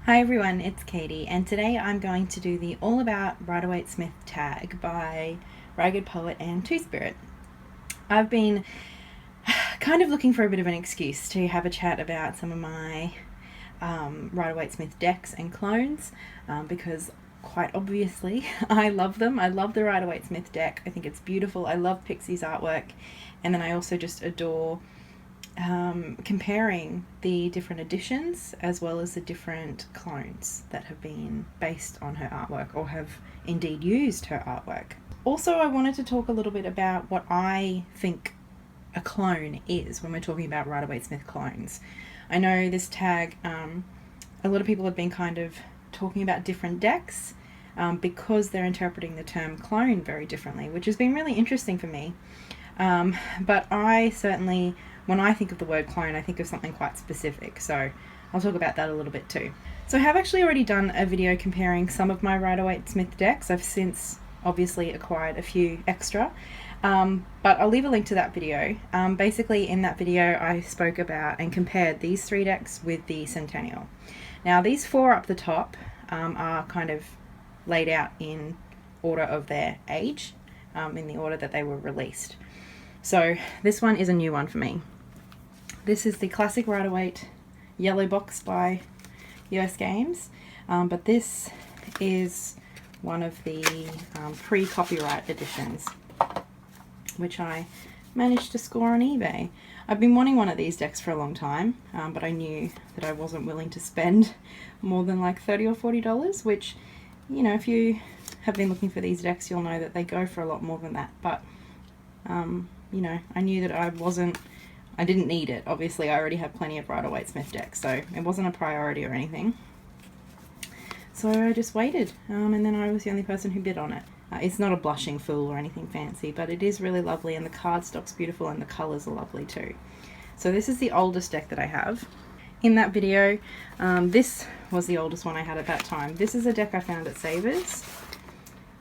Hi everyone, it's Katie, and today I'm going to do the All About RWS Smith tag by Ragged Poet and Two Spirit. I've been kind of looking for a bit of an excuse to have a chat about some of my RWS Smith decks and clones because quite obviously I love them. I love the RWS Smith deck. I think it's beautiful. I love Pixie's artwork, and then I also just adore comparing the different editions as well as the different clones that have been based on her artwork or have indeed used her artwork. Also, I wanted to talk a little bit about what I think a clone is when we're talking about RWS Smith clones. I know this tag, a lot of people have been kind of talking about different decks because they're interpreting the term clone very differently, which has been really interesting for me. But I certainly, when I think of the word clone, I think of something quite specific, so I'll talk about that a little bit too. So I have actually already done a video comparing some of my RWS Smith decks. I've since obviously acquired a few extra, but I'll leave a link to that video. Basically in that video I spoke about and compared these three decks with the Centennial. Now these four up the top are kind of laid out in order of their age, in the order that they were released. So this one is a new one for me. This is the classic RWS yellow box by US Games, but this is one of the pre-copyright editions, which I managed to score on eBay. I've been wanting one of these decks for a long time, but I knew that I wasn't willing to spend more than like $30 or $40, which, you know, if you have been looking for these decks, you'll know that they go for a lot more than that. But you know, I knew that I didn't need it. Obviously, I already have plenty of RWS Smith decks, so it wasn't a priority or anything. So I just waited, and then I was the only person who bid on it. It's not a blushing fool or anything fancy, but it is really lovely, and the cardstock's beautiful, and the colours are lovely too. So this is the oldest deck that I have. In that video, this was the oldest one I had at that time. This is a deck I found at Savers,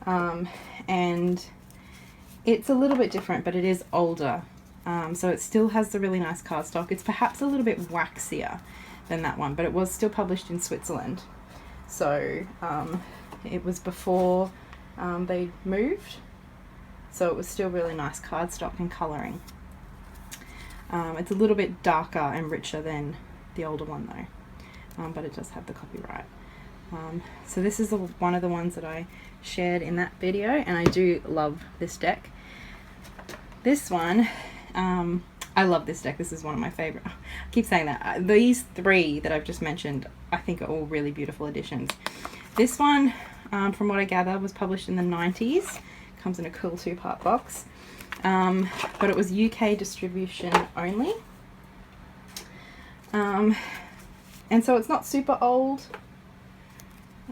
and it's a little bit different, but it is older. So it still has the really nice cardstock. It's perhaps a little bit waxier than that one, but it was still published in Switzerland. So it was before they moved. So it was still really nice cardstock and colouring. It's a little bit darker and richer than the older one though, but it does have the copyright. So this is one of the ones that I shared in that video, and I do love this deck. This one, I love this deck. This is one of my favorite. I keep saying that. These three that I've just mentioned, I think are all really beautiful editions. This one, from what I gather, was published in the 90s. Comes in a cool 2-part box. But it was UK distribution only. And so it's not super old.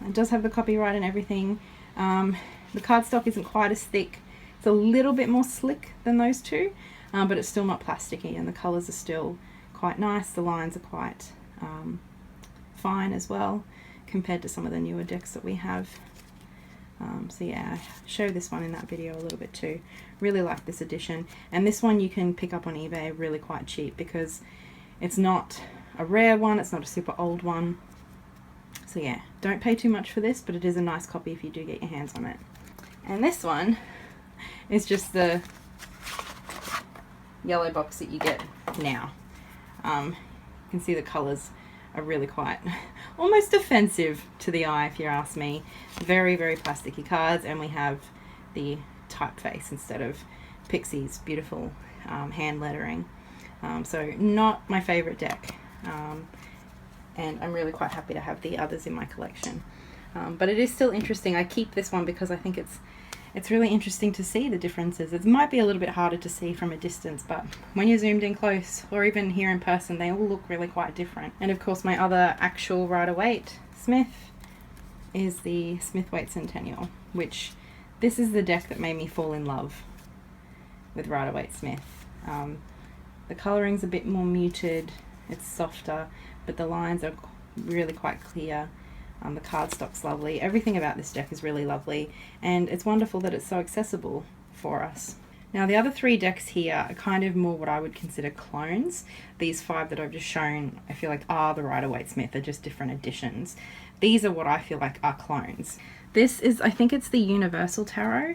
It does have the copyright and everything. The cardstock isn't quite as thick. It's a little bit more slick than those two, but it's still not plasticky, and the colours are still quite nice. The lines are quite fine as well compared to some of the newer decks that we have. So yeah, I showed this one in that video a little bit too. Really like this edition, and this one you can pick up on eBay really quite cheap because it's not a rare one, it's not a super old one. So yeah, don't pay too much for this, but it is a nice copy if you do get your hands on it. And this one is just the yellow box that you get now. You can see the colours are really quite almost offensive to the eye if you ask me. Very, very plasticky cards, and we have the typeface instead of Pixie's beautiful hand lettering. So not my favourite deck. And I'm really quite happy to have the others in my collection. But it is still interesting. I keep this one because I think it's really interesting to see the differences. It might be a little bit harder to see from a distance, but when you're zoomed in close or even here in person, they all look really quite different. And of course my other actual RWS Smith is the smith-waite Centennial, which this is the deck that made me fall in love with RWS Smith. The colouring's a bit more muted, it's softer, but the lines are really quite clear. The cardstock's lovely. Everything about this deck is really lovely, and it's wonderful that it's so accessible for us. Now the other 3 decks here are kind of more what I would consider clones. These 5 that I've just shown, I feel like are the Rider-Waite Smith, they're just different editions. These are what I feel like are clones. This is, I think it's the Universal Tarot.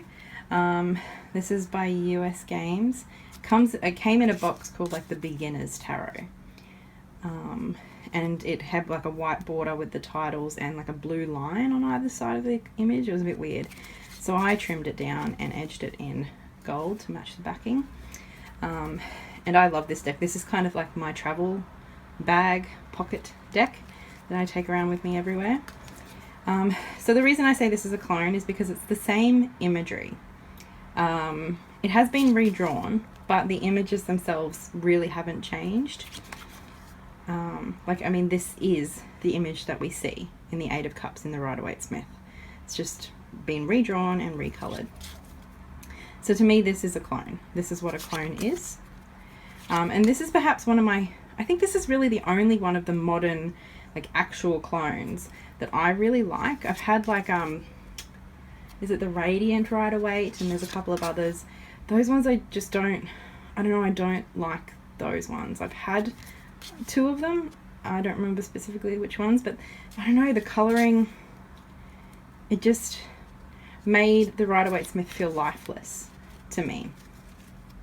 This is by US Games. It came in a box called like the Beginner's Tarot. And it had like a white border with the titles and like a blue line on either side of the image. It was a bit weird. So I trimmed it down and edged it in gold to match the backing. And I love this deck. This is kind of like my travel bag pocket deck that I take around with me everywhere. So the reason I say this is a clone is because it's the same imagery. It has been redrawn, but the images themselves really haven't changed. Like, I mean, this is the image that we see in the 8 of Cups in the Rider-Waite Smith. It's just been redrawn and recolored. So to me, this is a clone. This is what a clone is. And this is perhaps one of my, I think this is really the only one of the modern, like, actual clones that I really like. I've had like, is it the Radiant Rider-Waite? And there's a couple of others. Those ones I just don't, I don't know, I don't like those ones. I've had 2 of them. I don't remember specifically which ones, but I don't know, the colouring, it just made the Rider-Waite Smith feel lifeless to me.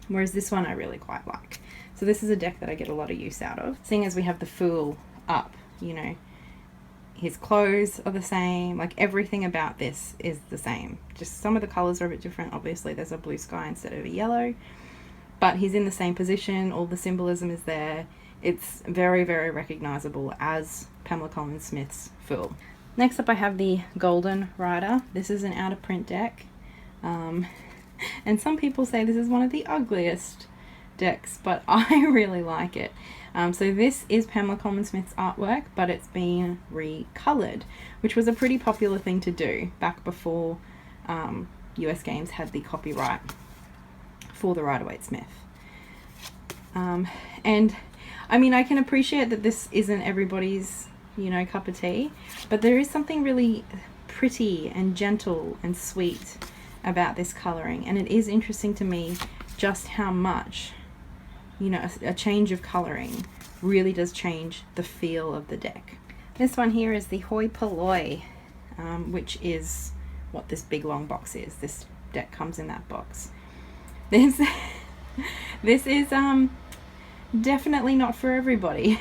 Whereas this one I really quite like. So this is a deck that I get a lot of use out of. Seeing as we have the Fool up, you know, his clothes are the same, like everything about this is the same. Just some of the colours are a bit different. Obviously there's a blue sky instead of a yellow, but he's in the same position, all the symbolism is there. It's very, very recognisable as Pamela Colman-Smith's Fool. Next up I have the Golden Rider. This is an out-of-print deck. And some people say this is one of the ugliest decks, but I really like it. So this is Pamela Colman-Smith's artwork, but it's been recolored, which was a pretty popular thing to do back before US Games had the copyright for the Rider-Waite Smith. And I mean, I can appreciate that this isn't everybody's, you know, cup of tea, but there is something really pretty and gentle and sweet about this colouring, and it is interesting to me just how much, you know, a change of colouring really does change the feel of the deck. This one here is the Hoi Polloi, which is what this big long box is. This deck comes in that box. This is definitely not for everybody.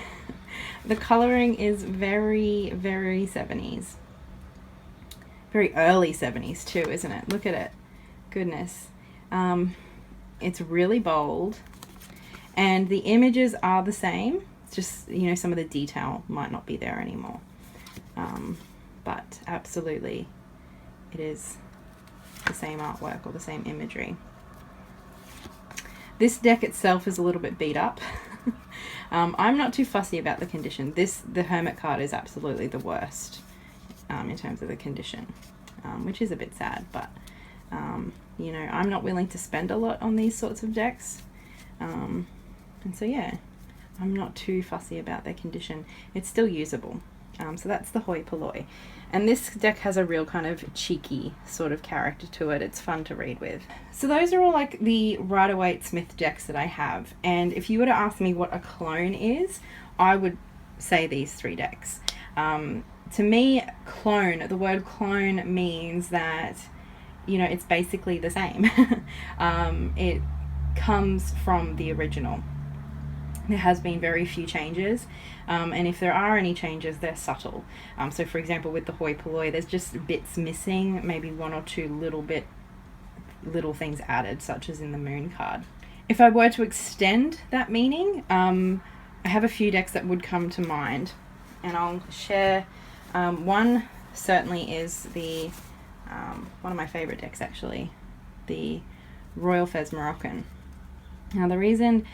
The colouring is very, very 70s. Very early 70s too, isn't it? Look at it. Goodness. It's really bold. And the images are the same. It's just, you know, some of the detail might not be there anymore. But absolutely, it is the same artwork or the same imagery. This deck itself is a little bit beat up. I'm not too fussy about the condition. The Hermit card is absolutely the worst in terms of the condition, which is a bit sad, but you know, I'm not willing to spend a lot on these sorts of decks. And so yeah, I'm not too fussy about their condition. It's still usable. So that's the Hoi Polloi. And this deck has a real kind of cheeky sort of character to it. It's fun to read with. So those are all like the Rider-Waite Smith decks that I have. And if you were to ask me what a clone is, I would say these 3 decks. To me, clone, the word clone means that, you know, it's basically the same. It comes from the original. There has been very few changes, and if there are any changes, they're subtle. So for example, with the Hoi Polloi, there's just bits missing, maybe 1 or 2 little things added, such as in the Moon card. If I were to extend that meaning, I have a few decks that would come to mind, and I'll share. One certainly is the one of my favorite decks, actually, the Royal Fez Moroccan. Now the reason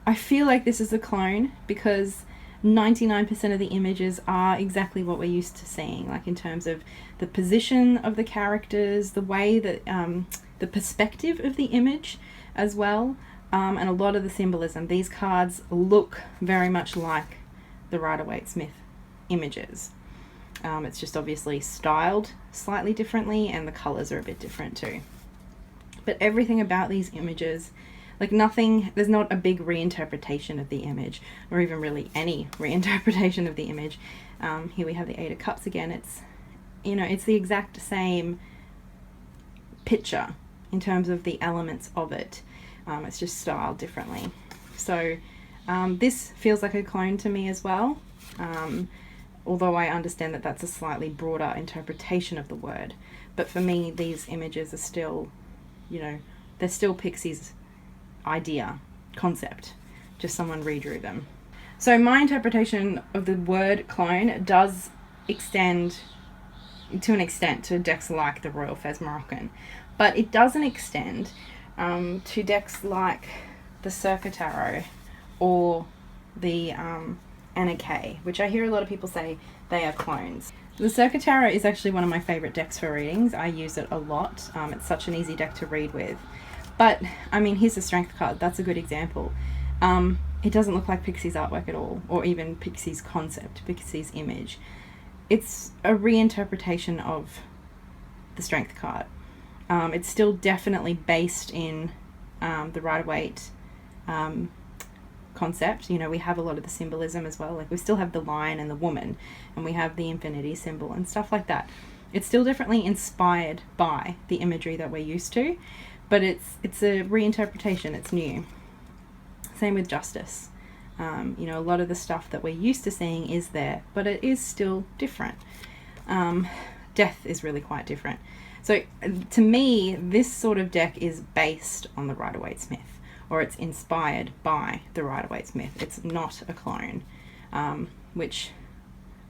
I feel like this is a clone, because 99% of the images are exactly what we're used to seeing, like in terms of the position of the characters, the way that the perspective of the image as well, and a lot of the symbolism. These cards look very much like the Rider-Waite Smith images. It's just obviously styled slightly differently, and the colors are a bit different too. But everything about these images, like nothing, there's not a big reinterpretation of the image, or even really any reinterpretation of the image. Here we have the Eight of Cups again. It's, you know, it's the exact same picture in terms of the elements of it. It's just styled differently. So this feels like a clone to me as well, although I understand that that's a slightly broader interpretation of the word. But for me, these images are still, you know, they're still Pixie's idea, concept, just someone redrew them. So my interpretation of the word clone does extend to an extent to decks like the Royal Fez Moroccan, but it doesn't extend to decks like the Circa Tarot or the Anna K, which I hear a lot of people say they are clones. The Circa Tarot is actually one of my favourite decks for readings. I use it a lot. It's such an easy deck to read with. But, I mean, here's the Strength card. That's a good example. It doesn't look like Pixie's artwork at all, or even Pixie's concept, Pixie's image. It's a reinterpretation of the Strength card. It's still definitely based in the Rider-Waite concept. You know, we have a lot of the symbolism as well. Like, we still have the lion and the woman, and we have the infinity symbol and stuff like that. It's still definitely inspired by the imagery that we're used to, but it's a reinterpretation. It's new. Same with Justice. You know, a lot of the stuff that we're used to seeing is there, but it is still different. Death is really quite different. So to me, this sort of deck is based on the Rider-Waite Smith, or it's inspired by the Rider-Waite Smith. It's not a clone, which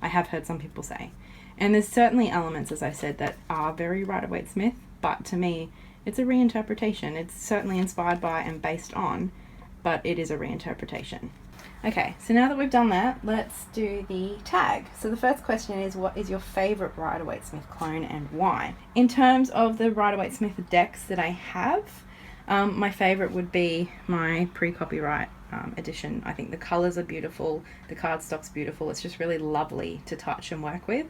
I have heard some people say. And there's certainly elements, as I said, that are very Rider-Waite Smith, but to me, it's a reinterpretation. It's certainly inspired by and based on, but it is a reinterpretation. Okay, so now that we've done that, let's do the tag. So the first question is, what is your favourite Rider-Waite Smith clone and why? In terms of the Rider-Waite Smith decks that I have, my favourite would be my pre-copyright edition. I think the colours are beautiful, the cardstock's beautiful, it's just really lovely to touch and work with.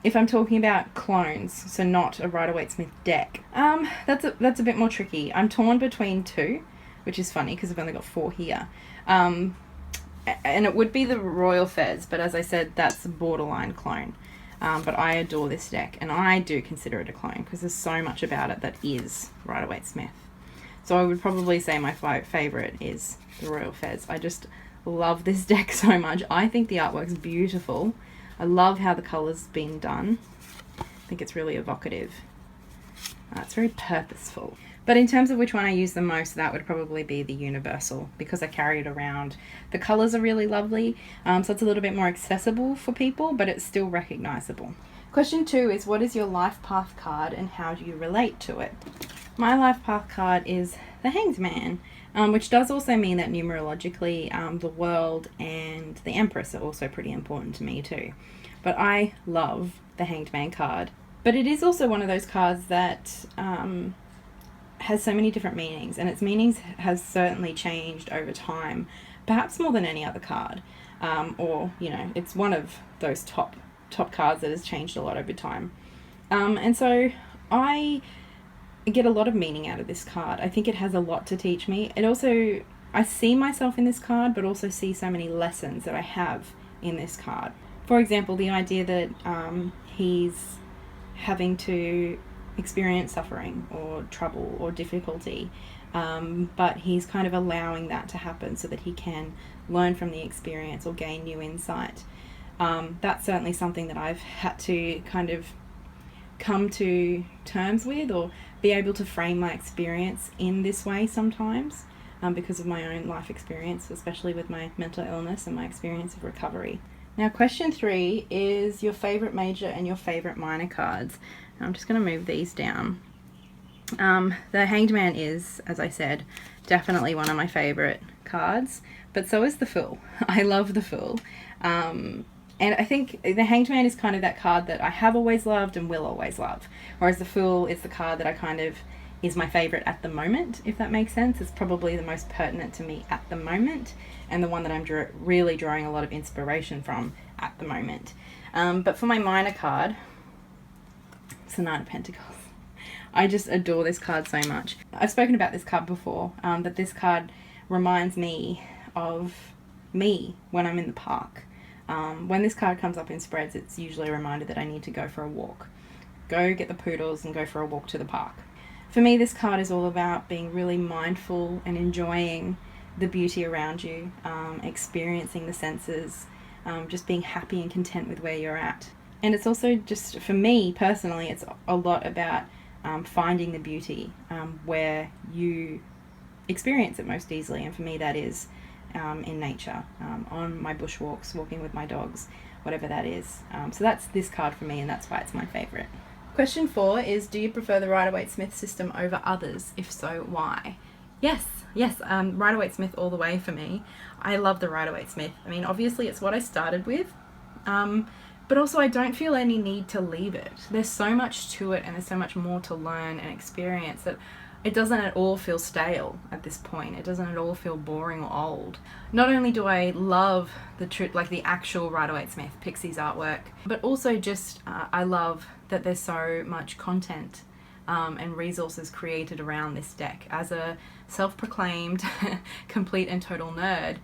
If I'm talking about clones, so not a Rider-Waite Smith deck, that's a bit more tricky. I'm torn between two, which is funny because I've only got 4 here. And it would be the Royal Fez, but as I said, that's a borderline clone. But I adore this deck, and I do consider it a clone because there's so much about it that is Rider-Waite Smith. So I would probably say my favourite is the Royal Fez. I just love this deck so much. I think the artwork's beautiful. I love how the colour's been done. I think it's really evocative. It's very purposeful. But in terms of which one I use the most, that would probably be the Universal, because I carry it around. The colours are really lovely, so it's a little bit more accessible for people, but it's still recognisable. Question 2 is, what is your life path card and how do you relate to it? My life path card is the Hanged Man, which does also mean that numerologically the World and the Empress are also pretty important to me too. But I love the Hanged Man card. But it is also one of those cards that has so many different meanings, and its meanings has certainly changed over time, perhaps more than any other card. Or, you know, it's one of those top cards that has changed a lot over time. And so I get a lot of meaning out of this card. I think it has a lot to teach me. It also, I see myself in this card, but also see so many lessons that I have in this card. For example, the idea that he's having to experience suffering or trouble or difficulty, but he's kind of allowing that to happen so that he can learn from the experience or gain new insight. That's certainly something that I've had to kind of come to terms with, or be able to frame my experience in this way sometimes, because of my own life experience, especially with my mental illness and my experience of recovery. Now, question 3 is your favourite major and your favourite minor cards. I'm just going to move these down. The Hanged Man is, as I said, definitely one of my favourite cards, but so is the Fool. I love the Fool. And I think the Hanged Man is kind of that card that I have always loved and will always love, whereas the Fool is the card that I kind of is my favourite at the moment, if that makes sense. It's probably the most pertinent to me at the moment, and the one that I'm really drawing a lot of inspiration from at the moment. But for my minor card, it's the Nine of Pentacles. I just adore this card so much. I've spoken about this card before, but this card reminds me of me when I'm in the park. When this card comes up in spreads, it's usually a reminder that I need to go for a walk. Go get the poodles and go for a walk to the park. For me, this card is all about being really mindful and enjoying the beauty around you, experiencing the senses, just being happy and content with where you're at. And it's also just, for me personally, it's a lot about finding the beauty where you experience it most easily. And for me, that is in nature, on my bushwalks, walking with my dogs, whatever that is. So that's this card for me, and that's why it's my favourite. Question 4 is, do you prefer the Rider-Waite Smith system over others? If so, why? Yes, Rider-Waite Smith all the way for me. I love the Rider-Waite Smith. I mean, obviously it's what I started with, but also I don't feel any need to leave it. There's so much to it, and there's so much more to learn and experience that it doesn't at all feel stale at this point. It doesn't at all feel boring or old. Not only do I love the actual Rider-Waite Smith Pixies artwork, but also just I love that there's so much content and resources created around this deck. As a self-proclaimed complete and total nerd,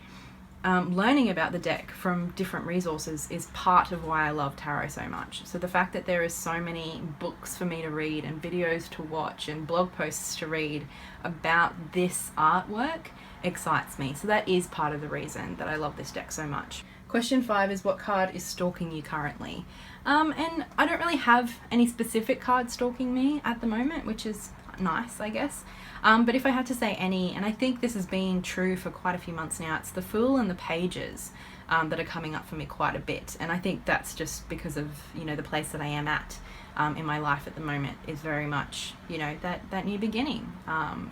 learning about the deck from different resources is part of why I love tarot so much. So the fact that there is so many books for me to read and videos to watch and blog posts to read about this artwork excites me. So that is part of the reason that I love this deck so much. Question 5 is, what card is stalking you currently? And I don't really have any specific card stalking me at the moment, which is nice, I guess. But if I had to say any, and I think this has been true for quite a few months now, it's the Fool and the Pages that are coming up for me quite a bit. And I think that's just because of, the place that I am at in my life at the moment is very much, that new beginning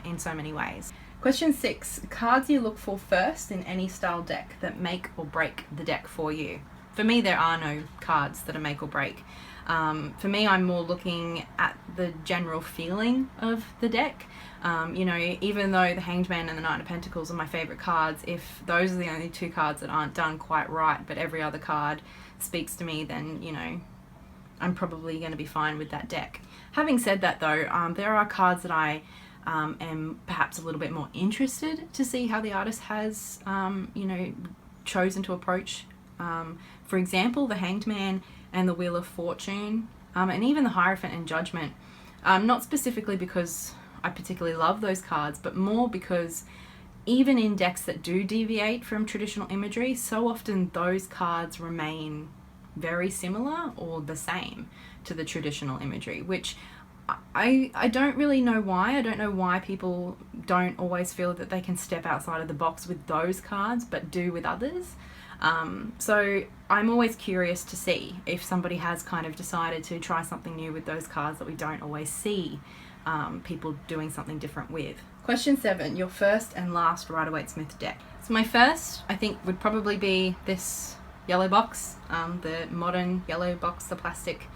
in so many ways. Question 6, cards you look for first in any style deck that make or break the deck for you. For me, there are no cards that are make or break. For me, I'm more looking at the general feeling of the deck. Even though the Hanged Man and the Knight of Pentacles are my favourite cards, if those are the only two cards that aren't done quite right, but every other card speaks to me, then, I'm probably going to be fine with that deck. Having said that, though, there are cards that I am perhaps a little bit more interested to see how the artist has, chosen to approach. For example, the Hanged Man and the Wheel of Fortune, and even the Hierophant and Judgment. Not specifically because I particularly love those cards, but more because even in decks that do deviate from traditional imagery, so often those cards remain very similar or the same to the traditional imagery, which I don't really know why. I don't know why people don't always feel that they can step outside of the box with those cards, but do with others. So I'm always curious to see if somebody has kind of decided to try something new with those cards that we don't always see people doing something different with. Question 7, your first and last Rider-Waite Smith deck. So my first, I think, would probably be this yellow box, the modern yellow box, the plastic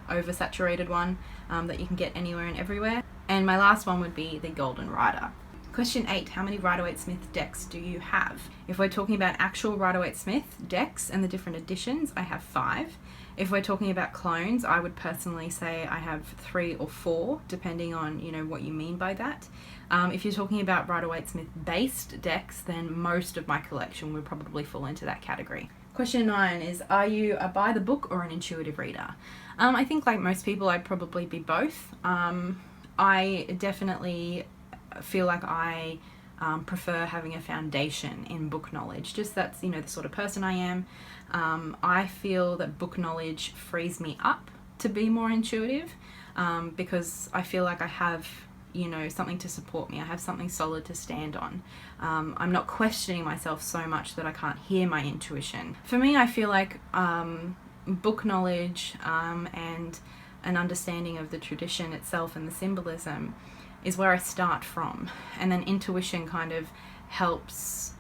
oversaturated one that you can get anywhere and everywhere. And my last one would be the Golden Rider. Question 8, how many Rider-Waite Smith decks do you have? If we're talking about actual Rider-Waite Smith decks and the different editions, I have 5. If we're talking about clones, I would personally say I have 3 or 4, depending on, what you mean by that. If you're talking about Rider-Waite Smith based decks, then most of my collection would probably fall into that category. Question 9 is, are you a by the book or an intuitive reader? I think like most people, I'd probably be both. I definitely feel like I prefer having a foundation in book knowledge. Just that's, the sort of person I am. I feel that book knowledge frees me up to be more intuitive because I feel like I have, something to support me. I have something solid to stand on. I'm not questioning myself so much that I can't hear my intuition. For me, I feel like book knowledge and an understanding of the tradition itself and the symbolism is where I start from, and then intuition kind of helps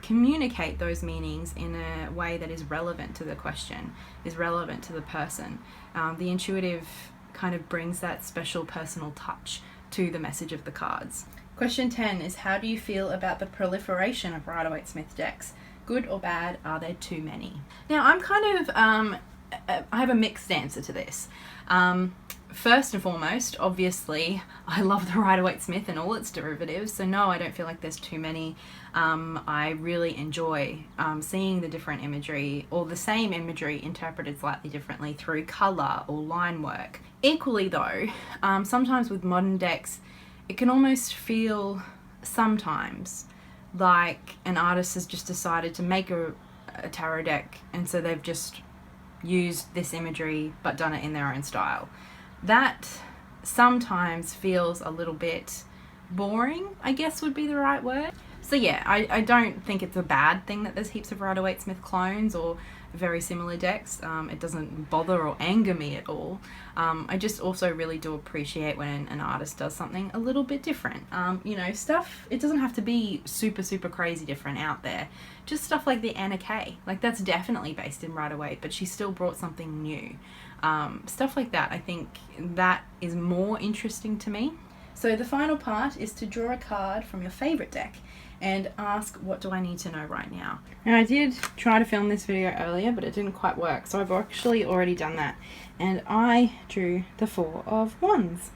communicate those meanings in a way that is relevant to the question, is relevant to the person. The intuitive kind of brings that special personal touch to the message of the cards. Question 10 is, how do you feel about the proliferation of Rider-Waite Smith decks? Good or bad? Are there too many? Now, I'm kind of I have a mixed answer to this. First and foremost, obviously, I love the Rider-Waite Smith and all its derivatives, so no, I don't feel like there's too many. I really enjoy seeing the different imagery, or the same imagery interpreted slightly differently through colour or line work. Equally though, sometimes with modern decks, it can almost feel sometimes like an artist has just decided to make a tarot deck, and so they've just used this imagery but done it in their own style. That sometimes feels a little bit boring, I guess would be the right word. So yeah, I don't think it's a bad thing that there's heaps of Rider-Waite Smith clones or very similar decks. It doesn't bother or anger me at all. I just also really do appreciate when an artist does something a little bit different. You know, stuff, it doesn't have to be super crazy different out there. Just stuff like the Anna K. Like, that's definitely based in Rider-Waite, but she still brought something new. Stuff like that, I think that is more interesting to me. So the final part is to draw a card from your favourite deck and ask, what do I need to know right now? Now, I did try to film this video earlier, but it didn't quite work, so I've actually already done that. And I drew the Four of Wands.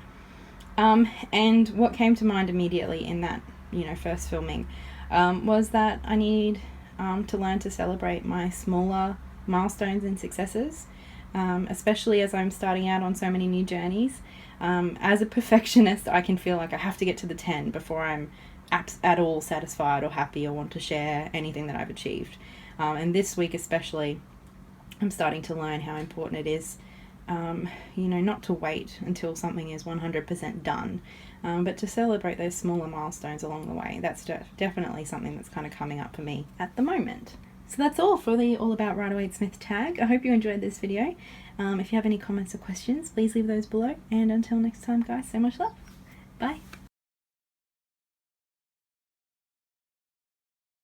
And what came to mind immediately in that, you know, first filming was that I need to learn to celebrate my smaller milestones and successes, especially as I'm starting out on so many new journeys. As a perfectionist, I can feel like I have to get to the 10 before I'm at all satisfied or happy or want to share anything that I've achieved. And this week especially, I'm starting to learn how important it is, you know, not to wait until something is 100% done, but to celebrate those smaller milestones along the way. That's definitely something that's kind of coming up for me at the moment. So that's all for the All About Rider-Waite Smith tag. I hope you enjoyed this video. If you have any comments or questions, please leave those below. And until next time, guys, so much love. Bye.